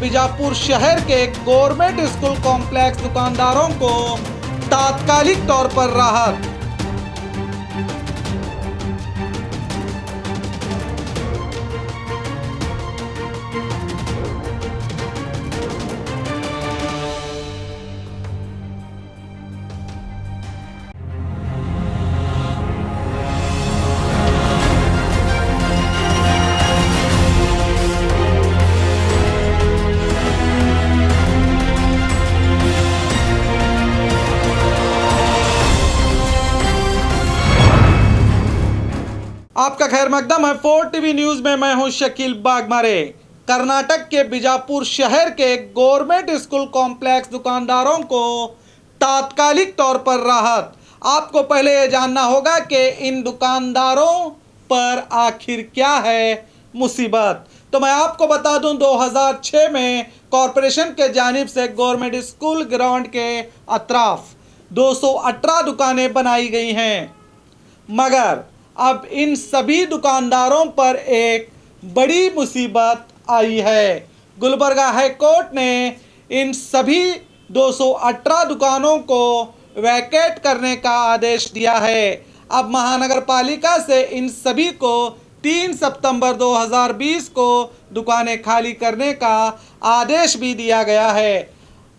बीजापुर शहर के government school complex दुकानदारों को तात्कालिक तौर पर राहत। आपका खैर मकदम है 4 टीवी न्यूज में। मैं हूं शकील बागमारे। कर्नाटक के बीजापुर शहर के गवर्नमेंट स्कूल कॉम्प्लेक्स दुकानदारों को तात्कालिक तौर पर राहत। आपको पहले ये जानना होगा कि इन दुकानदारों पर आखिर क्या है मुसीबत। तो मैं आपको बता दूं 2006 में कॉरपोरेशन के जानिब से गवर्नमेंट स्कूल ग्राउंड के अतराफ 218 दुकानें बनाई गई हैं, मगर अब इन सभी दुकानदारों पर एक बड़ी मुसीबत आई है। गुलबर्गा हाई कोर्ट ने इन सभी 218 दुकानों को वैकेट करने का आदेश दिया है। अब महानगर पालिका से इन सभी को 3 सितंबर 2020 को दुकानें खाली करने का आदेश भी दिया गया है।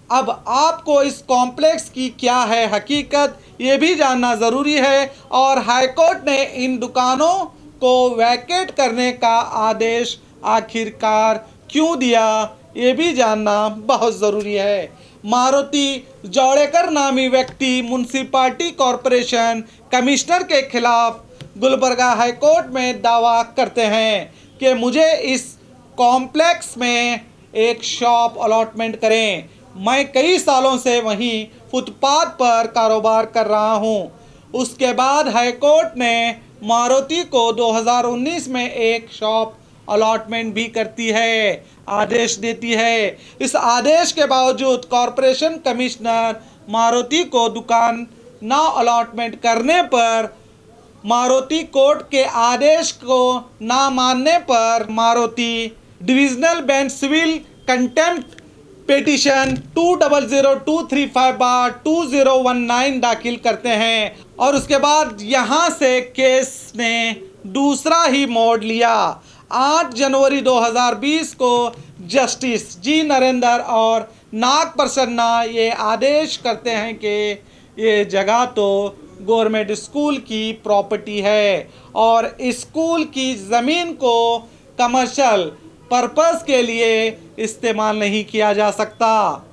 अब आपको इस कॉम्प्लेक्स की क्या है हकीकत, ये भी जानना ज़रूरी है और हाईकोर्ट ने इन दुकानों को वैकेट करने का आदेश आखिरकार क्यों दिया, ये भी जानना बहुत ज़रूरी है। मारुति जौड़ेकर नामी व्यक्ति म्युनिसिपैलिटी कॉरपोरेशन कमिश्नर के खिलाफ गुलबर्गा हाईकोर्ट में दावा करते हैं कि मुझे इस कॉम्प्लेक्स में एक शॉप अलॉटमेंट करें। मैं कई सालों से वहीं फुटपाथ पर कारोबार कर रहा हूं। उसके बाद हाईकोर्ट ने मारुति को 2019 में एक शॉप अलॉटमेंट भी करती है, आदेश देती है। इस आदेश के बावजूद कॉरपोरेशन कमिश्नर मारुति को दुकान ना अलॉटमेंट करने पर, मारुति कोर्ट के आदेश को ना मानने पर Maruti divisional bench civil contempt petition 200235/2019 दाखिल करते हैं और उसके बाद यहाँ से केस ने दूसरा ही मोड़ लिया। 8 जनवरी 2020 को जस्टिस जी नरेंद्र और नाग प्रसन्ना ये आदेश करते हैं कि ये जगह तो गवर्नमेंट स्कूल की प्रॉपर्टी है और स्कूल की ज़मीन को कमर्शियल पर्पस के लिए इस्तेमाल नहीं किया जा सकता।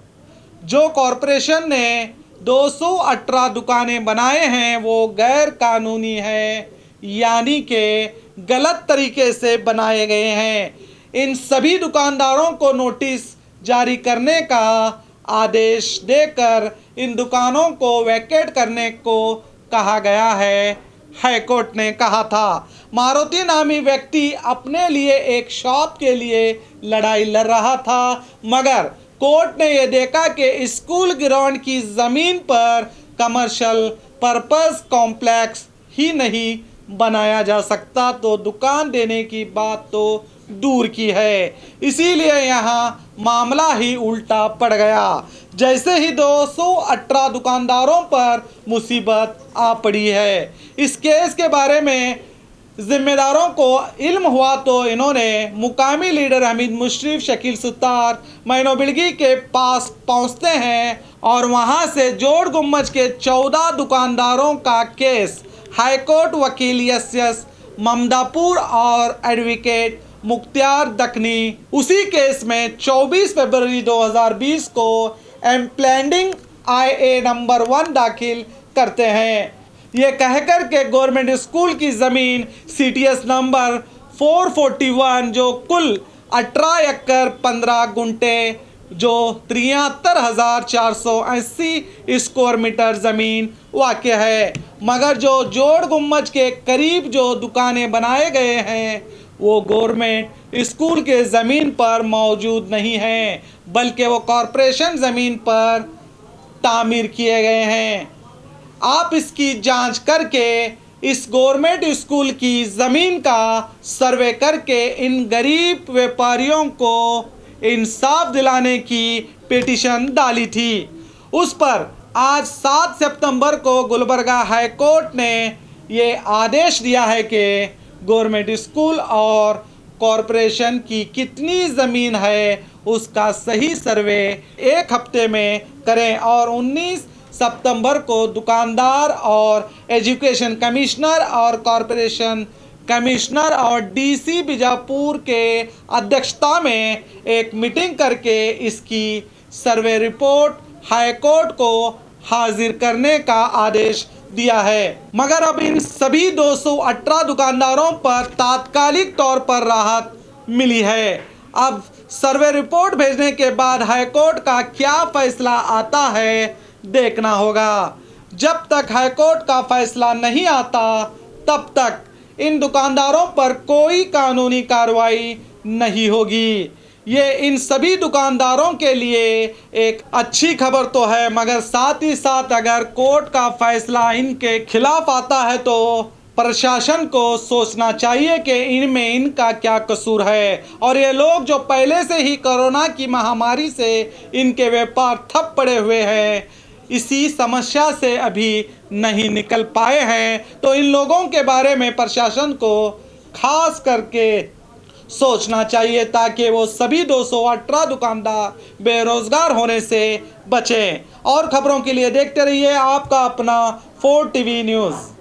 जो कॉरपोरेशन ने 218 दुकानें बनाए हैं वो गैर कानूनी है, यानी कि गलत तरीके से बनाए गए हैं। इन सभी दुकानदारों को नोटिस जारी करने का आदेश देकर इन दुकानों को वैकेट करने को कहा गया है। हाईकोर्ट ने कहा था मारुति नामी व्यक्ति अपने लिए एक शॉप के लिए लड़ाई लड़ रहा था, मगर कोर्ट ने यह देखा कि स्कूल ग्राउंड की ज़मीन पर कमर्शियल पर्पस कॉम्प्लेक्स ही नहीं बनाया जा सकता, तो दुकान देने की बात तो दूर की है। इसीलिए यहाँ मामला ही उल्टा पड़ गया। जैसे ही 218 दुकानदारों पर मुसीबत आ पड़ी है। इस केस के बारे में जिम्मेदारों को इल्म हुआ तो इन्होंने मुकामी लीडर हमीद मुशर्रफ, शकील सुतार, मैनो बिलगी के पास पहुंचते हैं और वहां से जोड़ गुम्मज के 14 दुकानदारों का केस हाईकोर्ट वकील एस ममदापुर और एडवोकेट मुख्तियार दकनी उसी केस में 24 फरवरी 2020 को एम्प्लेंडिंग IA नंबर 1 दाखिल करते हैं। ये कहकर के गवर्नमेंट स्कूल की ज़मीन CTS नंबर 441 जो कुल 18 एकड़ 15 गुंटे जो 73,480 स्क्वायर मीटर ज़मीन वाक़ है, मगर जो जोड़ गुम्मज के करीब जो दुकानें बनाए गए हैं वो गवर्नमेंट स्कूल के ज़मीन पर मौजूद नहीं हैं, बल्कि वो कॉरपोरेशन ज़मीन पर तामीर किए गए हैं। आप इसकी जांच करके इस गवर्नमेंट स्कूल की ज़मीन का सर्वे करके इन गरीब व्यापारियों को इंसाफ दिलाने की पिटीशन डाली थी। उस पर आज 7 सितंबर को गुलबर्गा हाई कोर्ट ने ये आदेश दिया है कि गवर्नमेंट स्कूल और कॉरपोरेशन की कितनी ज़मीन है उसका सही सर्वे 1 हफ्ते में करें और 19 सितंबर को दुकानदार और एजुकेशन कमिश्नर और कॉरपोरेशन कमिश्नर और डीसी बीजापुर के अध्यक्षता में एक मीटिंग करके इसकी सर्वे रिपोर्ट हाई कोर्ट को हाजिर करने का आदेश दिया है। मगर अब इन सभी 218 दुकानदारों पर तात्कालिक तौर पर राहत मिली है। अब सर्वे रिपोर्ट भेजने के बाद हाई कोर्ट का क्या फैसला आता है देखना होगा। जब तक हाई कोर्ट का फैसला नहीं आता तब तक इन दुकानदारों पर कोई कानूनी कार्रवाई नहीं होगी। ये इन सभी दुकानदारों के लिए एक अच्छी खबर तो है, मगर साथ ही साथ अगर कोर्ट का फैसला इनके खिलाफ आता है तो प्रशासन को सोचना चाहिए कि इनमें इनका क्या कसूर है। और ये लोग जो पहले से ही कोरोना की महामारी से इनके व्यापार ठप पड़े हुए हैं, इसी समस्या से अभी नहीं निकल पाए हैं, तो इन लोगों के बारे में प्रशासन को खास करके सोचना चाहिए ताकि वो सभी 218 दुकानदार बेरोजगार होने से बचें। और खबरों के लिए देखते रहिए आपका अपना 4 टीवी न्यूज़।